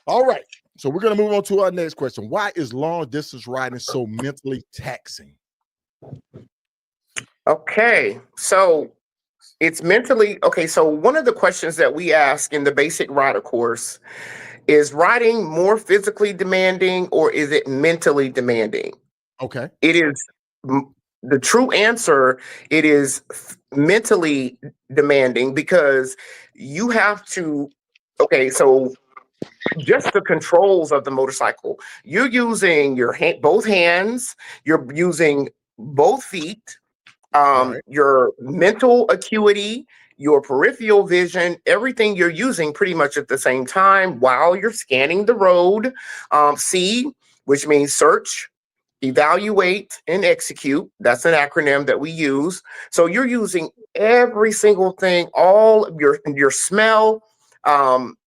All right. So we're going to move on to our next question. Why is long distance riding so mentally taxing? Okay. So it's mentally okay. So one of the questions that we ask in the basic rider course is riding more physically demanding or is it mentally demanding? Okay. It is the true answer. It is mentally demanding because you have to. Okay, so just the controls of the motorcycle. You're using your both hands. You're using both feet. Right. Your mental acuity, your peripheral vision, everything you're using pretty much at the same time while you're scanning the road. C, which means search, evaluate, and execute. That's an acronym that we use. So you're using every single thing, all of your smell,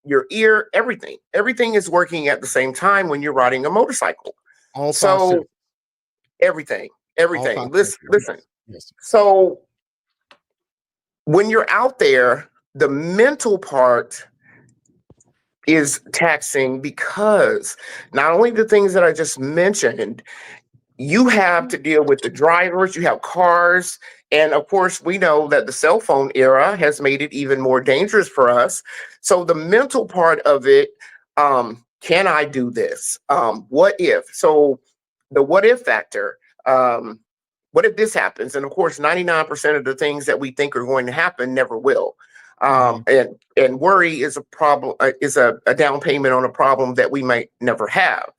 your ear, everything. Everything is working at the same time when you're riding a motorcycle. All five So senses. everything, All five everything. senses. Listen. Yes. So when you're out there, the mental part is taxing because not only the things that I just mentioned, you have to deal with the drivers, you have cars, and of course, we know that the cell phone era has made it even more dangerous for us. So the mental part of it, can I do this? What if? So the what if factor. What if this happens? And of course, 99% of the things that we think are going to happen never will. Mhm. And worry is a problem, is a down payment on a problem that we might never have.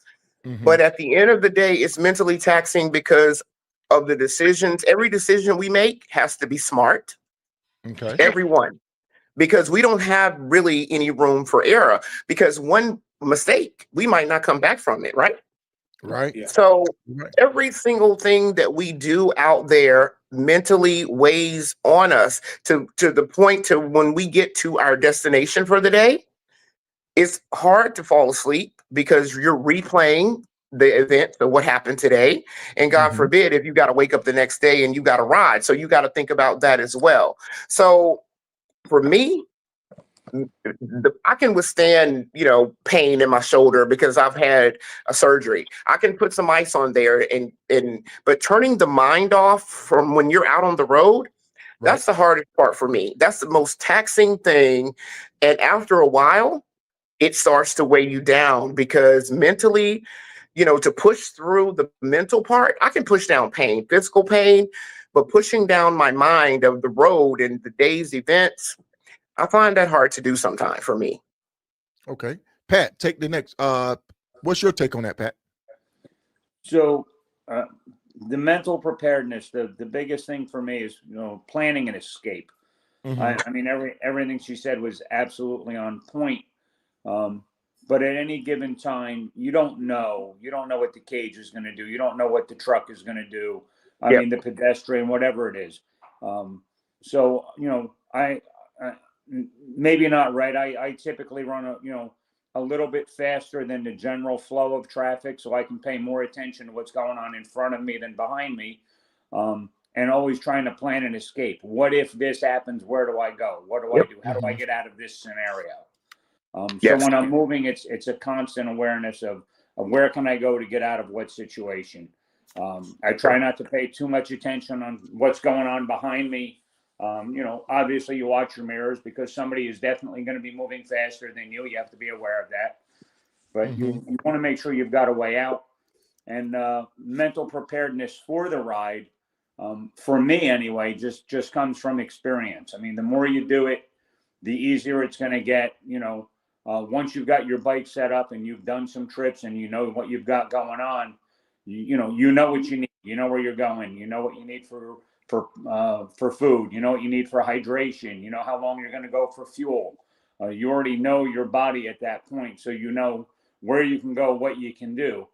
But Mhm. at the end of the day, it's mentally taxing because of the decisions. Every decision we make has to be smart. Okay. Everyone, because we don't have really any room for error. Because one mistake, we might not come back from it, right? Right. Yeah. So Right. every single thing that we do out there mentally weighs on us to the point to when we get to our destination for the day, it's hard to fall asleep because you're replaying the event of what happened today. And God Mhm. forbid if you got to wake up the next day and you got to ride. So you got to think about that as well. So for me, I can withstand, pain in my shoulder because I've had a surgery. I can put some ice on there but turning the mind off from when you're out on the road, Right. that's the hardest part for me. That's the most taxing thing. And after a while, it starts to weigh you down because mentally, to push through the mental part, I can push down pain, physical pain, but pushing down my mind of the road and the day's events, I find that hard to do sometimes for me. Okay. Pat, take the next. What's your take on that, Pat? So uh, the mental preparedness, the biggest thing for me is planning an escape. Mhm. I mean everything she said was absolutely on point. Um, but at any given time, you don't know. You don't know what the cage is going to do. You don't know what the truck is going to do. I Yep. mean, the pedestrian, whatever it is. So I maybe not right. I typically run a little bit faster than the general flow of traffic, so I can pay more attention to what's going on in front of me than behind me. And always trying to plan an escape. What if this happens? Where do I go? What do I Yep. do? How do I Mhm. get out of this scenario? So Yes. when I'm moving, it's a constant awareness of where can I go to get out of what situation. I try not to pay too much attention on what's going on behind me. Obviously you watch your mirrors because somebody is definitely going to be moving faster than you. You have to be aware of that. But Mhm. you want to make sure you've got a way out and mental preparedness for the ride. For me anyway, just comes from experience. I mean, the more you do it, the easier it's going to get. Once you've got your bike set up and you've done some trips and you know what you've got going on, you know what you need. You know where you're going. You know what you need for food. You know what you need for hydration. You know how long you're going to go for fuel. You already know your body at that point, so you know where you can go, what you can do.